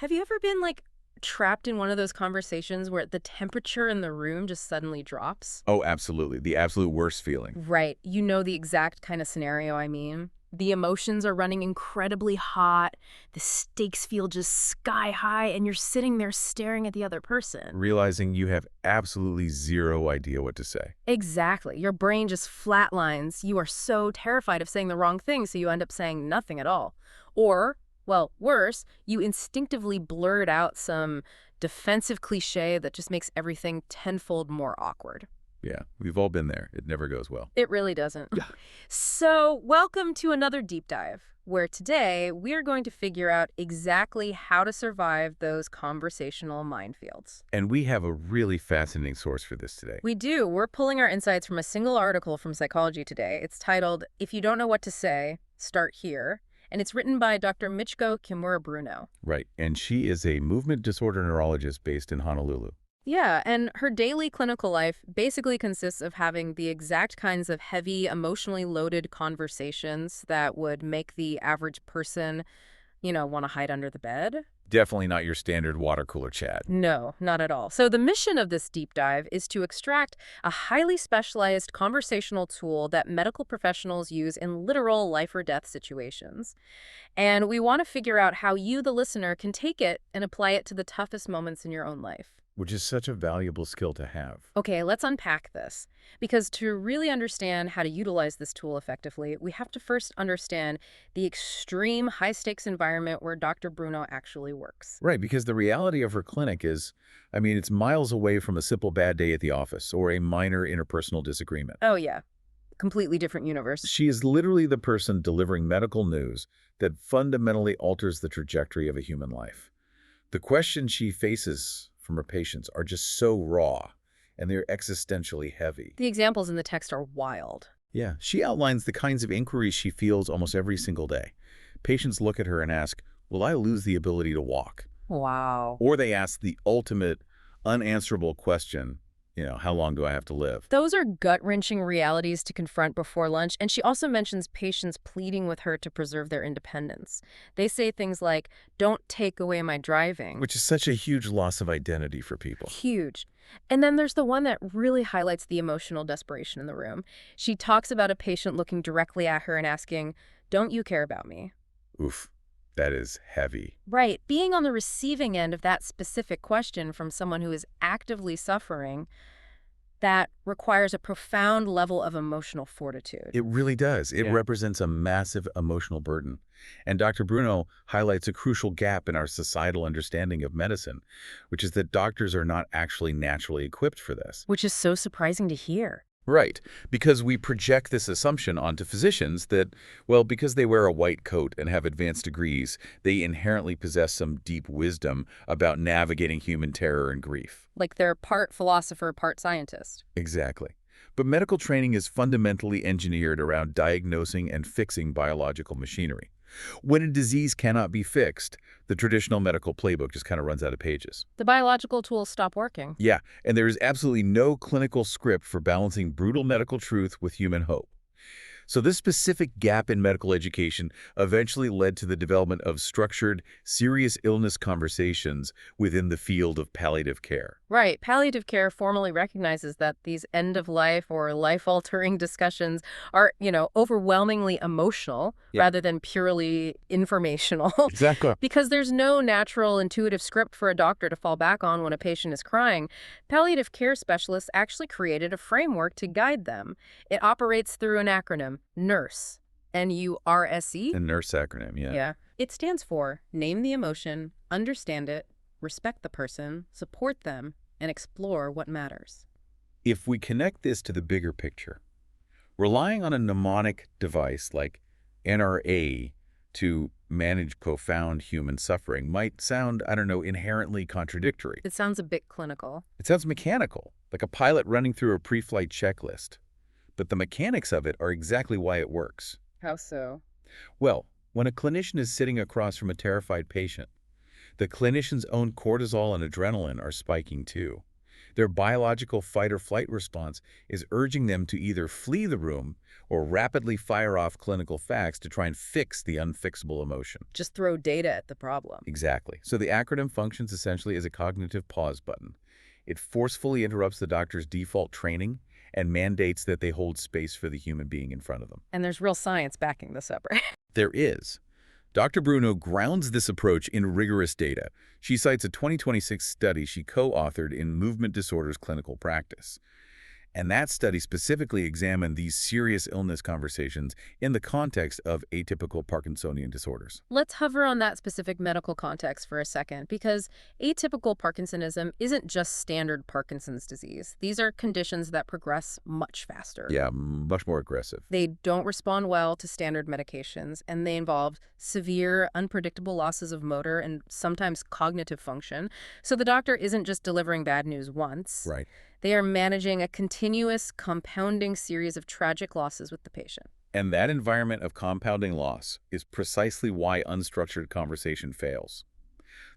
Have you ever been trapped in one of those conversations where the temperature in the room just suddenly drops? Oh, absolutely. The absolute worst feeling. Right. You know the exact kind of scenario I mean. The emotions are running incredibly hot, the stakes feel just sky high, and you're sitting there staring at the other person. Realizing you have absolutely zero idea what to say. Exactly. Your brain just flatlines. You are so terrified of saying the wrong thing, so you end up saying nothing at all. Or, well, worse, you instinctively blurt out some defensive cliche that just makes everything tenfold more awkward. Yeah, we've all been there. It never goes well. It really doesn't. Yeah. So, welcome to another deep dive, where today we're going to figure out exactly how to survive those conversational minefields. And we have a really fascinating source for this today. We do. We're pulling our insights from a single article from Psychology Today. It's titled, "If You Don't Know What to Say, Start Here." And it's written by Dr. Michiko Kimura-Bruno. Right. And she is a movement disorder neurologist based in Honolulu. Yeah, and her daily clinical life basically consists of having the exact kinds of heavy, emotionally loaded conversations that would make the average person, want to hide under the bed. Definitely not your standard water cooler chat. No, not at all. So the mission of this deep dive is to extract a highly specialized conversational tool that medical professionals use in literal life or death situations. And we want to figure out how you, the listener, can take it and apply it to the toughest moments in your own life. Which is such a valuable skill to have. Okay, let's unpack this. Because to really understand how to utilize this tool effectively, we have to first understand the extreme high-stakes environment where Dr. Bruno actually works. Right, because the reality of her clinic is, it's miles away from a simple bad day at the office or a minor interpersonal disagreement. Oh, yeah. Completely different universe. She is literally the person delivering medical news that fundamentally alters the trajectory of a human life. The questions she faces from her patients are just so raw, and they're existentially heavy. The examples in the text are wild. Yeah, she outlines the kinds of inquiries she feels almost every single day. Patients look at her and ask, will I lose the ability to walk? Wow. Or they ask the ultimate unanswerable question, how long do I have to live? Those are gut-wrenching realities to confront before lunch, and she also mentions patients pleading with her to preserve their independence. They say things like, don't take away my driving. Which is such a huge loss of identity for people. Huge. And then there's the one that really highlights the emotional desperation in the room. She talks about a patient looking directly at her and asking, don't you care about me? Oof, that is heavy. Right. Being on the receiving end of that specific question from someone who is actively suffering, that requires a profound level of emotional fortitude. It really does. It represents a massive emotional burden. And Dr. Bruno highlights a crucial gap in our societal understanding of medicine, which is that doctors are not actually naturally equipped for this. Which is so surprising to hear. Right, because we project this assumption onto physicians that, well, because they wear a white coat and have advanced degrees, they inherently possess some deep wisdom about navigating human terror and grief. Like they're part philosopher, part scientist. Exactly. But medical training is fundamentally engineered around diagnosing and fixing biological machinery. When a disease cannot be fixed, the traditional medical playbook just kind of runs out of pages. The biological tools stop working. Yeah, and there is absolutely no clinical script for balancing brutal medical truth with human hope. So this specific gap in medical education eventually led to the development of structured, serious illness conversations within the field of palliative care. Right. Palliative care formally recognizes that these end-of-life or life-altering discussions are, overwhelmingly emotional rather than purely informational. Exactly. Because there's no natural, intuitive script for a doctor to fall back on when a patient is crying. Palliative care specialists actually created a framework to guide them. It operates through an acronym, NURSE, N-U-R-S-E. A nurse acronym, yeah. Yeah. It stands for Name the Emotion, Understand It, Respect the Person, Support Them, and Explore What Matters. If we connect this to the bigger picture, relying on a mnemonic device like NRA to manage profound human suffering might sound, inherently contradictory. It sounds a bit clinical. It sounds mechanical, like a pilot running through a pre-flight checklist. But the mechanics of it are exactly why it works. How so? Well, when a clinician is sitting across from a terrified patient, the clinician's own cortisol and adrenaline are spiking too. Their biological fight-or-flight response is urging them to either flee the room or rapidly fire off clinical facts to try and fix the unfixable emotion. Just throw data at the problem. Exactly. So the acronym functions essentially as a cognitive pause button. It forcefully interrupts the doctor's default training and mandates that they hold space for the human being in front of them. And there's real science backing this up, right? There is. Dr. Bruno grounds this approach in rigorous data. She cites a 2026 study she co-authored in Movement Disorders Clinical Practice. And that study specifically examined these serious illness conversations in the context of atypical Parkinsonian disorders. Let's hover on that specific medical context for a second, because atypical Parkinsonism isn't just standard Parkinson's disease. These are conditions that progress much faster. Yeah, much more aggressive. They don't respond well to standard medications, and they involve severe, unpredictable losses of motor and sometimes cognitive function. So the doctor isn't just delivering bad news once. Right. They are managing a continuous, compounding series of tragic losses with the patient. And that environment of compounding loss is precisely why unstructured conversation fails.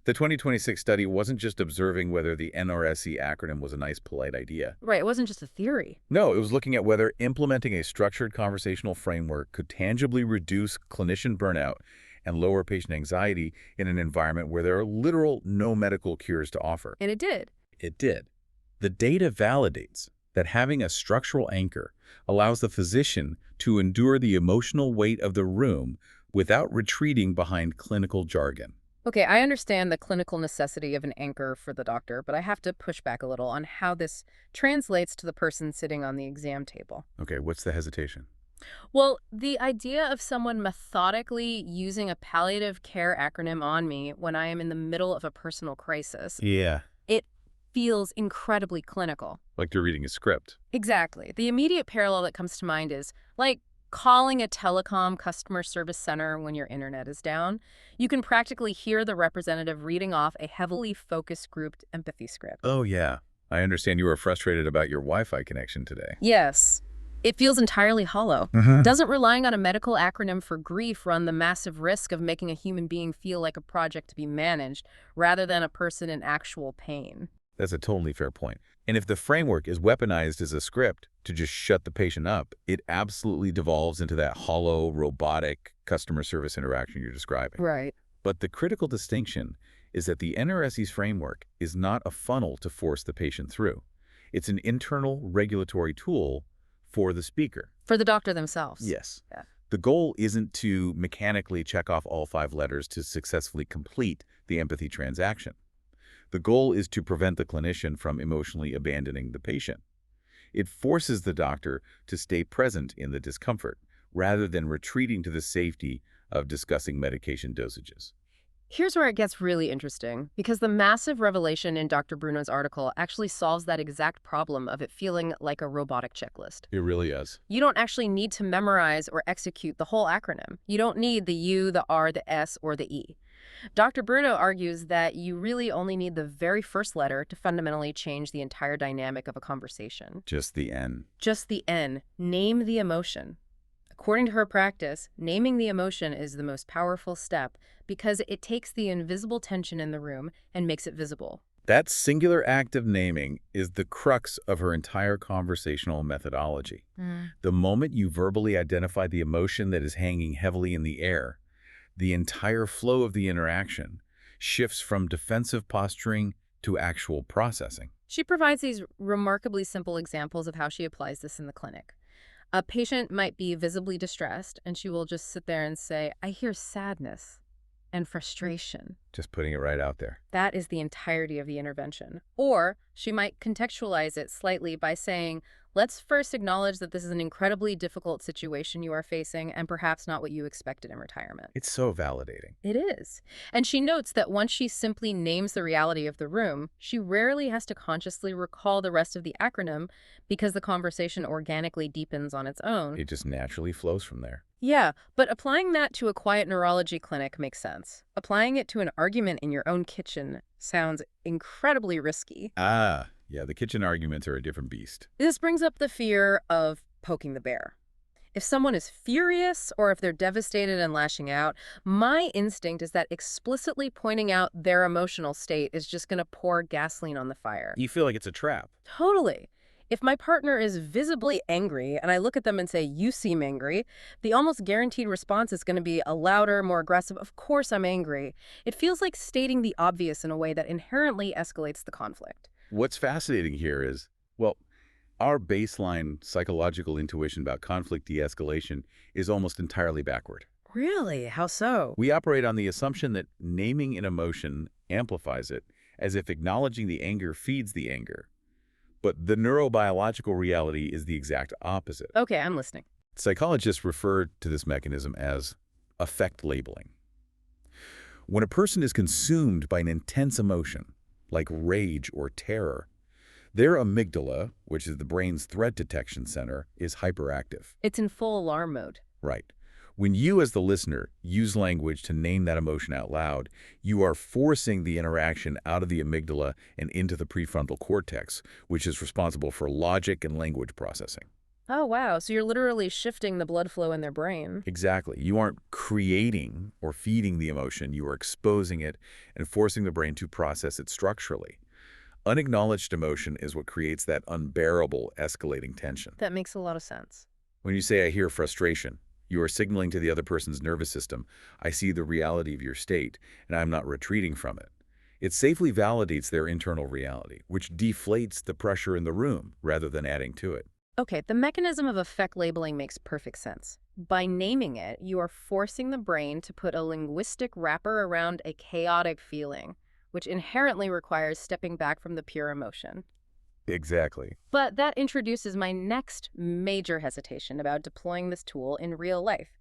The 2026 study wasn't just observing whether the NRSE acronym was a nice, polite idea. Right, it wasn't just a theory. No, it was looking at whether implementing a structured conversational framework could tangibly reduce clinician burnout and lower patient anxiety in an environment where there are literal no medical cures to offer. And it did. It did. The data validates that having a structural anchor allows the physician to endure the emotional weight of the room without retreating behind clinical jargon. Okay, I understand the clinical necessity of an anchor for the doctor, but I have to push back a little on how this translates to the person sitting on the exam table. Okay, what's the hesitation? Well, the idea of someone methodically using a palliative care acronym on me when I am in the middle of a personal crisis, Yeah. it feels incredibly clinical. Like you're reading a script. Exactly. The immediate parallel that comes to mind is like calling a telecom customer service center when your internet is down. You can practically hear the representative reading off a heavily focus grouped empathy script. Oh, yeah. I understand you were frustrated about your Wi-Fi connection today. Yes. It feels entirely hollow. Doesn't relying on a medical acronym for grief run the massive risk of making a human being feel like a project to be managed rather than a person in actual pain? That's a totally fair point. And if the framework is weaponized as a script to just shut the patient up, it absolutely devolves into that hollow, robotic customer service interaction you're describing. Right. But the critical distinction is that the NRSE's framework is not a funnel to force the patient through. It's an internal regulatory tool for the speaker. For the doctor themselves. Yes. Yeah. The goal isn't to mechanically check off all 5 letters to successfully complete the empathy transaction. The goal is to prevent the clinician from emotionally abandoning the patient. It forces the doctor to stay present in the discomfort rather than retreating to the safety of discussing medication dosages. Here's where it gets really interesting, because the massive revelation in Dr. Bruno's article actually solves that exact problem of it feeling like a robotic checklist. It really is. You don't actually need to memorize or execute the whole acronym. You don't need the U, the R, the S, or the E. Dr. Bruno argues that you really only need the very first letter to fundamentally change the entire dynamic of a conversation. Just the N. Just the N. Name the emotion. According to her practice, naming the emotion is the most powerful step because it takes the invisible tension in the room and makes it visible. That singular act of naming is the crux of her entire conversational methodology. The moment you verbally identify the emotion that is hanging heavily in the air, the entire flow of the interaction shifts from defensive posturing to actual processing. She provides these remarkably simple examples of how she applies this in the clinic. A patient might be visibly distressed, and she will just sit there and say, "I hear sadness and frustration." Just putting it right out there. That is the entirety of the intervention. Or she might contextualize it slightly by saying, "Let's first acknowledge that this is an incredibly difficult situation you are facing and perhaps not what you expected in retirement." It's so validating. It is. And she notes that once she simply names the reality of the room, she rarely has to consciously recall the rest of the acronym because the conversation organically deepens on its own. It just naturally flows from there. Yeah, but applying that to a quiet neurology clinic makes sense. Applying it to an argument in your own kitchen sounds incredibly risky. Yeah, the kitchen arguments are a different beast. This brings up the fear of poking the bear. If someone is furious or if they're devastated and lashing out, my instinct is that explicitly pointing out their emotional state is just going to pour gasoline on the fire. You feel like it's a trap. Totally. If my partner is visibly angry and I look at them and say, "You seem angry," the almost guaranteed response is going to be a louder, more aggressive, "Of course I'm angry." It feels like stating the obvious in a way that inherently escalates the conflict. What's fascinating here is, well, our baseline psychological intuition about conflict de-escalation is almost entirely backward. Really? How so? We operate on the assumption that naming an emotion amplifies it, as if acknowledging the anger feeds the anger. But the neurobiological reality is the exact opposite. Okay, I'm listening. Psychologists refer to this mechanism as affect labeling. When a person is consumed by an intense emotion, like rage or terror, their amygdala, which is the brain's threat detection center, is hyperactive. It's in full alarm mode. Right. When you, as the listener, use language to name that emotion out loud, you are forcing the interaction out of the amygdala and into the prefrontal cortex, which is responsible for logic and language processing. Oh, wow. So you're literally shifting the blood flow in their brain. Exactly. You aren't creating or feeding the emotion. You are exposing it and forcing the brain to process it structurally. Unacknowledged emotion is what creates that unbearable, escalating tension. That makes a lot of sense. When you say, "I hear frustration," you are signaling to the other person's nervous system, "I see the reality of your state, and I'm not retreating from it." It safely validates their internal reality, which deflates the pressure in the room rather than adding to it. Okay, the mechanism of affect labeling makes perfect sense. By naming it, you are forcing the brain to put a linguistic wrapper around a chaotic feeling, which inherently requires stepping back from the pure emotion. Exactly. But that introduces my next major hesitation about deploying this tool in real life.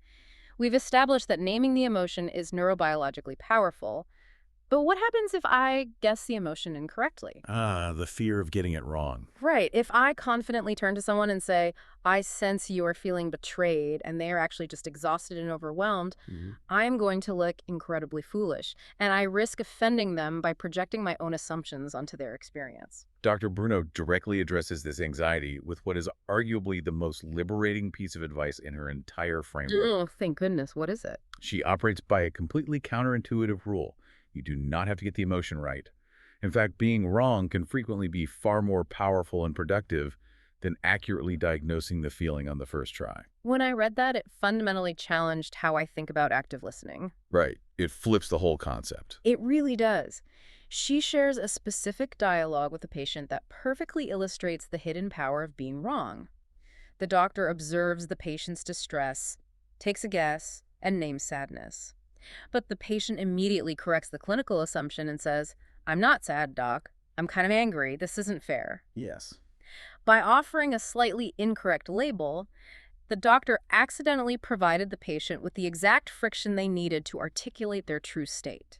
We've established that naming the emotion is neurobiologically powerful, but what happens if I guess the emotion incorrectly? The fear of getting it wrong. Right. If I confidently turn to someone and say, "I sense you are feeling betrayed," and they are actually just exhausted and overwhelmed, I'm going to look incredibly foolish, and I risk offending them by projecting my own assumptions onto their experience. Dr. Bruno directly addresses this anxiety with what is arguably the most liberating piece of advice in her entire framework. Oh, thank goodness. What is it? She operates by a completely counterintuitive rule. You do not have to get the emotion right. In fact, being wrong can frequently be far more powerful and productive than accurately diagnosing the feeling on the first try. When I read that, it fundamentally challenged how I think about active listening. Right. It flips the whole concept. It really does. She shares a specific dialogue with the patient that perfectly illustrates the hidden power of being wrong. The doctor observes the patient's distress, takes a guess, and names sadness. But the patient immediately corrects the clinical assumption and says, "I'm not sad, doc. I'm kind of angry. This isn't fair." Yes. By offering a slightly incorrect label, the doctor accidentally provided the patient with the exact friction they needed to articulate their true state.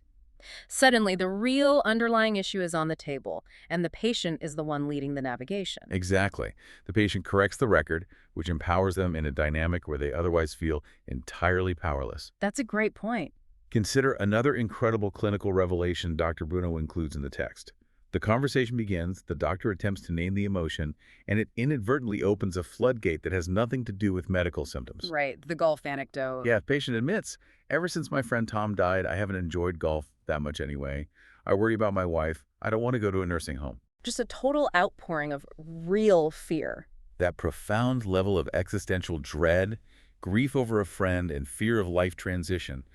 Suddenly, the real underlying issue is on the table, and the patient is the one leading the navigation. Exactly. The patient corrects the record, which empowers them in a dynamic where they otherwise feel entirely powerless. That's a great point. Consider another incredible clinical revelation Dr. Bruno includes in the text. The conversation begins, the doctor attempts to name the emotion, and it inadvertently opens a floodgate that has nothing to do with medical symptoms. Right, the golf anecdote. Yeah, the patient admits, "Ever since my friend Tom died, I haven't enjoyed golf that much anyway. I worry about my wife. I don't want to go to a nursing home." Just a total outpouring of real fear. That profound level of existential dread, grief over a friend, and fear of life transition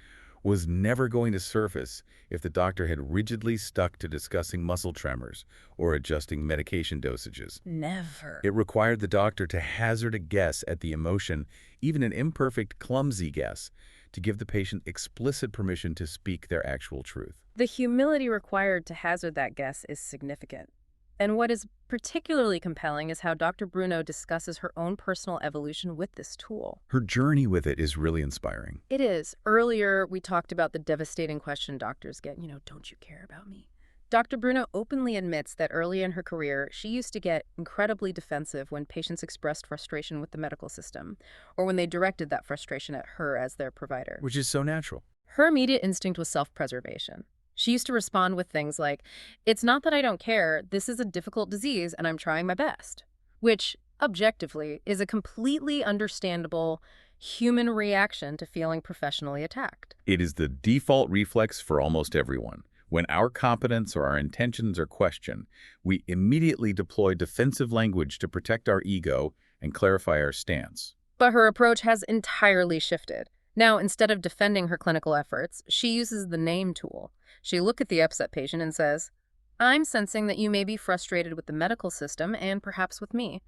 was never going to surface if the doctor had rigidly stuck to discussing muscle tremors or adjusting medication dosages. Never. It required the doctor to hazard a guess at the emotion, even an imperfect, clumsy guess, to give the patient explicit permission to speak their actual truth. The humility required to hazard that guess is significant. And what is particularly compelling is how Dr. Bruno discusses her own personal evolution with this tool. Her journey with it is really inspiring. It is. Earlier, we talked about the devastating question doctors get, "Don't you care about me?" Dr. Bruno openly admits that early in her career, she used to get incredibly defensive when patients expressed frustration with the medical system, or when they directed that frustration at her as their provider. Which is so natural. Her immediate instinct was self-preservation. She used to respond with things like, "It's not that I don't care, this is a difficult disease and I'm trying my best." Which, objectively, is a completely understandable human reaction to feeling professionally attacked. It is the default reflex for almost everyone. When our competence or our intentions are questioned, we immediately deploy defensive language to protect our ego and clarify our stance. But her approach has entirely shifted. Now, instead of defending her clinical efforts, she uses the name tool. She looks at the upset patient and says, "I'm sensing that you may be frustrated with the medical system and perhaps with me.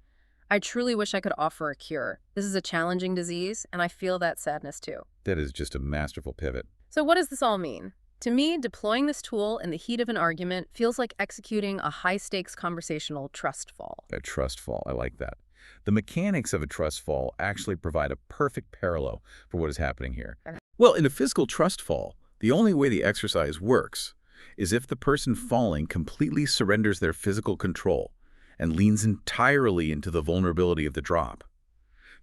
I truly wish I could offer a cure. This is a challenging disease, and I feel that sadness too." That is just a masterful pivot. So what does this all mean? To me, deploying this tool in the heat of an argument feels like executing a high-stakes conversational trust fall. A trust fall, I like that. The mechanics of a trust fall actually provide a perfect parallel for what is happening here. Well, in a physical trust fall, the only way the exercise works is if the person falling completely surrenders their physical control and leans entirely into the vulnerability of the drop.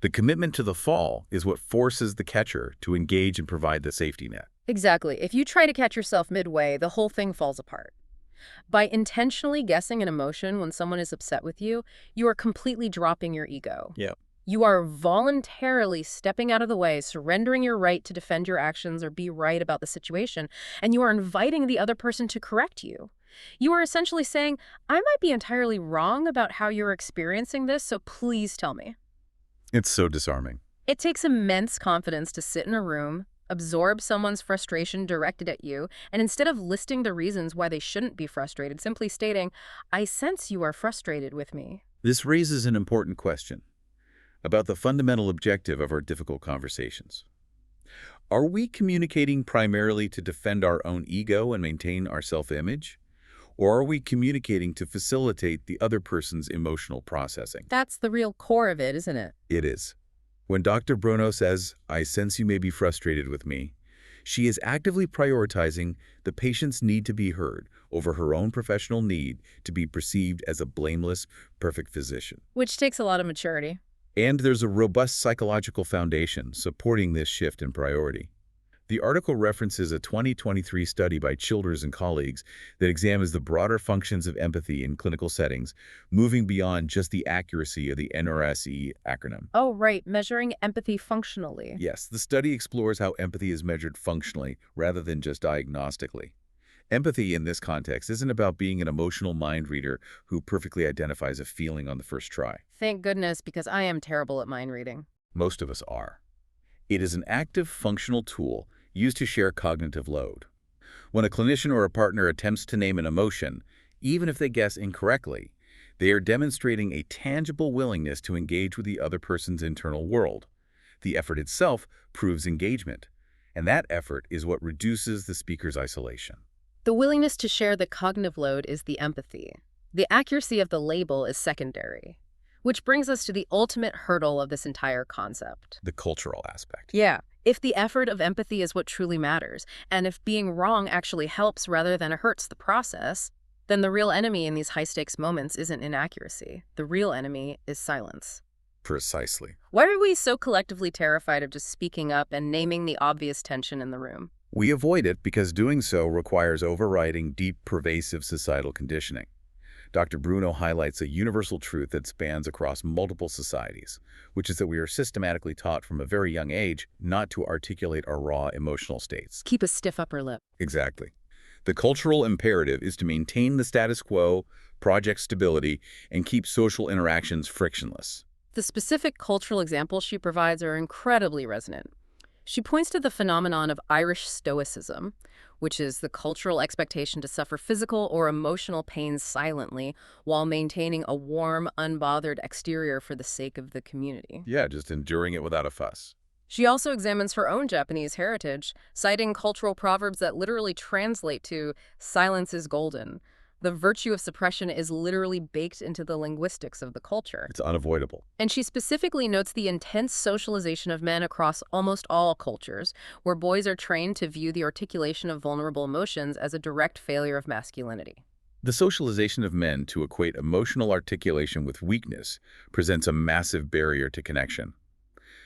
The commitment to the fall is what forces the catcher to engage and provide the safety net. Exactly. If you try to catch yourself midway, the whole thing falls apart. By intentionally guessing an emotion when someone is upset with you, you are completely dropping your ego. Yeah. You are voluntarily stepping out of the way, surrendering your right to defend your actions or be right about the situation, and you are inviting the other person to correct you. You are essentially saying, "I might be entirely wrong about how you're experiencing this, so please tell me." It's so disarming. It takes immense confidence to sit in a room, absorb someone's frustration directed at you, and instead of listing the reasons why they shouldn't be frustrated, simply stating, "I sense you are frustrated with me." This raises an important question about the fundamental objective of our difficult conversations. Are we communicating primarily to defend our own ego and maintain our self-image? Or are we communicating to facilitate the other person's emotional processing? That's the real core of it, isn't it? It is. When Dr. Bruno says, "I sense you may be frustrated with me," she is actively prioritizing the patient's need to be heard over her own professional need to be perceived as a blameless, perfect physician. Which takes a lot of maturity. And there's a robust psychological foundation supporting this shift in priority. The article references a 2023 study by Childers and colleagues that examines the broader functions of empathy in clinical settings, moving beyond just the accuracy of the NRSE acronym. Oh, right, measuring empathy functionally. Yes, the study explores how empathy is measured functionally rather than just diagnostically. Empathy in this context isn't about being an emotional mind reader who perfectly identifies a feeling on the first try. Thank goodness, because I am terrible at mind reading. Most of us are. It is an active, functional tool used to share cognitive load. When a clinician or a partner attempts to name an emotion, even if they guess incorrectly, they are demonstrating a tangible willingness to engage with the other person's internal world. The effort itself proves engagement, and that effort is what reduces the speaker's isolation. The willingness to share the cognitive load is the empathy. The accuracy of the label is secondary. Which brings us to the ultimate hurdle of this entire concept. The cultural aspect. Yeah. If the effort of empathy is what truly matters, and if being wrong actually helps rather than hurts the process, then the real enemy in these high-stakes moments isn't inaccuracy. The real enemy is silence. Precisely. Why are we so collectively terrified of just speaking up and naming the obvious tension in the room? We avoid it because doing so requires overriding deep, pervasive societal conditioning. Dr. Bruno highlights a universal truth that spans across multiple societies, which is that we are systematically taught from a very young age not to articulate our raw emotional states. Keep a stiff upper lip. Exactly. The cultural imperative is to maintain the status quo, project stability, and keep social interactions frictionless. The specific cultural examples she provides are incredibly resonant. She points to the phenomenon of Irish stoicism, which is the cultural expectation to suffer physical or emotional pain silently while maintaining a warm, unbothered exterior for the sake of the community. Yeah, just enduring it without a fuss. She also examines her own Japanese heritage, citing cultural proverbs that literally translate to "silence is golden." The virtue of suppression is literally baked into the linguistics of the culture. It's unavoidable. And she specifically notes the intense socialization of men across almost all cultures, where boys are trained to view the articulation of vulnerable emotions as a direct failure of masculinity. The socialization of men to equate emotional articulation with weakness presents a massive barrier to connection.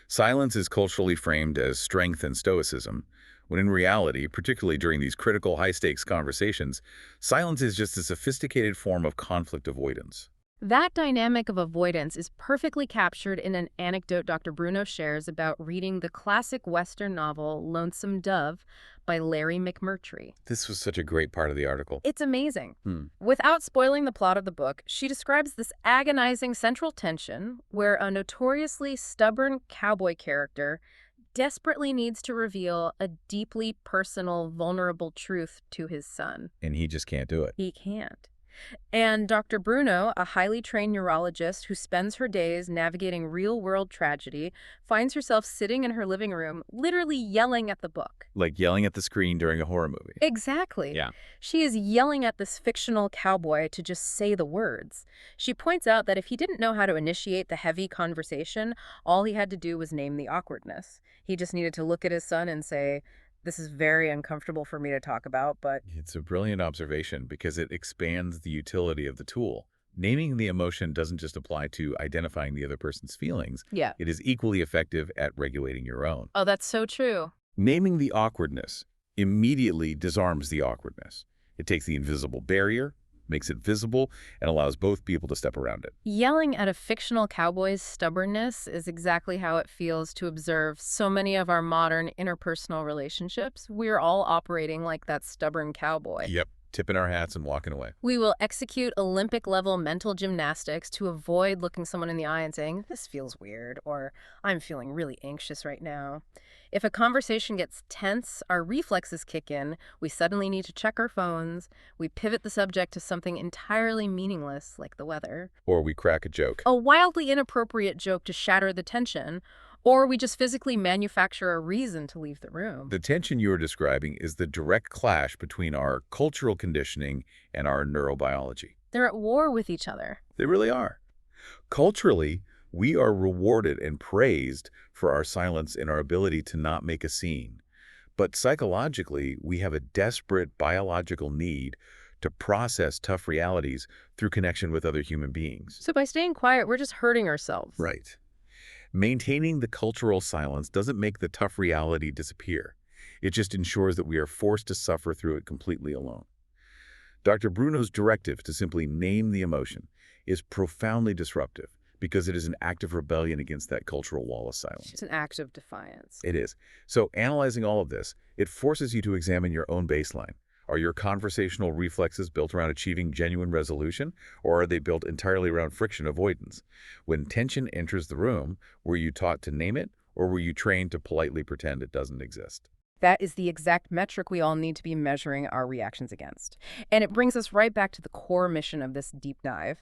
Silence is culturally framed as strength and stoicism, when in reality, particularly during these critical high-stakes conversations, silence is just a sophisticated form of conflict avoidance. That dynamic of avoidance is perfectly captured in an anecdote Dr. Bruno shares about reading the classic Western novel Lonesome Dove by Larry McMurtry. This was such a great part of the article. It's amazing. Hmm. Without spoiling the plot of the book, she describes this agonizing central tension where a notoriously stubborn cowboy character desperately needs to reveal a deeply personal, vulnerable truth to his son. And he just can't do it. He can't. And Dr. Bruno, a highly trained neurologist who spends her days navigating real-world tragedy, finds herself sitting in her living room, literally yelling at the book. Like yelling at the screen during a horror movie. Exactly. Yeah. She is yelling at this fictional cowboy to just say the words. She points out that if he didn't know how to initiate the heavy conversation, all he had to do was name the awkwardness. He just needed to look at his son and say, "This is very uncomfortable for me to talk about, but..." It's a brilliant observation because it expands the utility of the tool. Naming the emotion doesn't just apply to identifying the other person's feelings. Yeah. It is equally effective at regulating your own. Oh, that's so true. Naming the awkwardness immediately disarms the awkwardness. It takes the invisible barrier, makes it visible, and allows both people to step around it. Yelling at a fictional cowboy's stubbornness is exactly how it feels to observe so many of our modern interpersonal relationships. We're all operating like that stubborn cowboy. Yep. Tipping our hats and walking away. We will execute Olympic-level mental gymnastics to avoid looking someone in the eye and saying, "This feels weird," or "I'm feeling really anxious right now." If a conversation gets tense, our reflexes kick in, we suddenly need to check our phones, we pivot the subject to something entirely meaningless, like the weather, Or we crack a joke. a wildly inappropriate joke to shatter the tension, or we just physically manufacture a reason to leave the room. The tension you are describing is the direct clash between our cultural conditioning and our neurobiology. They're at war with each other. They really are. Culturally, we are rewarded and praised for our silence and our ability to not make a scene. But psychologically, we have a desperate biological need to process tough realities through connection with other human beings. So by staying quiet, we're just hurting ourselves. Right. Maintaining the cultural silence doesn't make the tough reality disappear. It just ensures that we are forced to suffer through it completely alone. Dr. Bruno's directive to simply name the emotion is profoundly disruptive because it is an act of rebellion against that cultural wall of silence. It's an act of defiance. It is. So analyzing all of this, it forces you to examine your own baseline. Are your conversational reflexes built around achieving genuine resolution, or are they built entirely around friction avoidance? When tension enters the room, were you taught to name it, or were you trained to politely pretend it doesn't exist? That is the exact metric we all need to be measuring our reactions against. And it brings us right back to the core mission of this deep dive.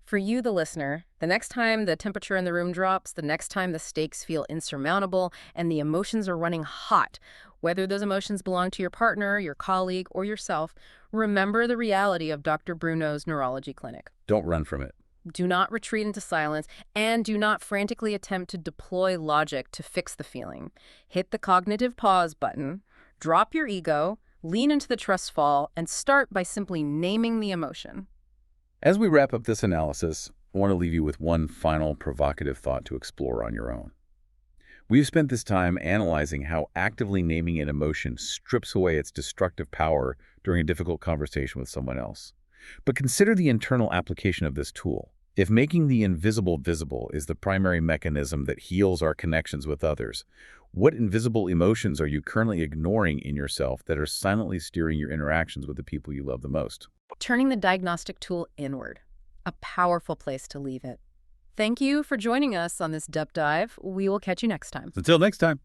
For you, the listener, the next time the temperature in the room drops, the next time the stakes feel insurmountable and the emotions are running hot, whether those emotions belong to your partner, your colleague, or yourself, remember the reality of Dr. Bruno's neurology clinic. Don't run from it. Do not retreat into silence, and do not frantically attempt to deploy logic to fix the feeling. Hit the cognitive pause button, drop your ego, lean into the trust fall, and start by simply naming the emotion. As we wrap up this analysis, I want to leave you with one final provocative thought to explore on your own. We've spent this time analyzing how actively naming an emotion strips away its destructive power during a difficult conversation with someone else. But consider the internal application of this tool. If making the invisible visible is the primary mechanism that heals our connections with others, what invisible emotions are you currently ignoring in yourself that are silently steering your interactions with the people you love the most? Turning the diagnostic tool inward, a powerful place to leave it. Thank you for joining us on this deep dive. We will catch you next time. Until next time.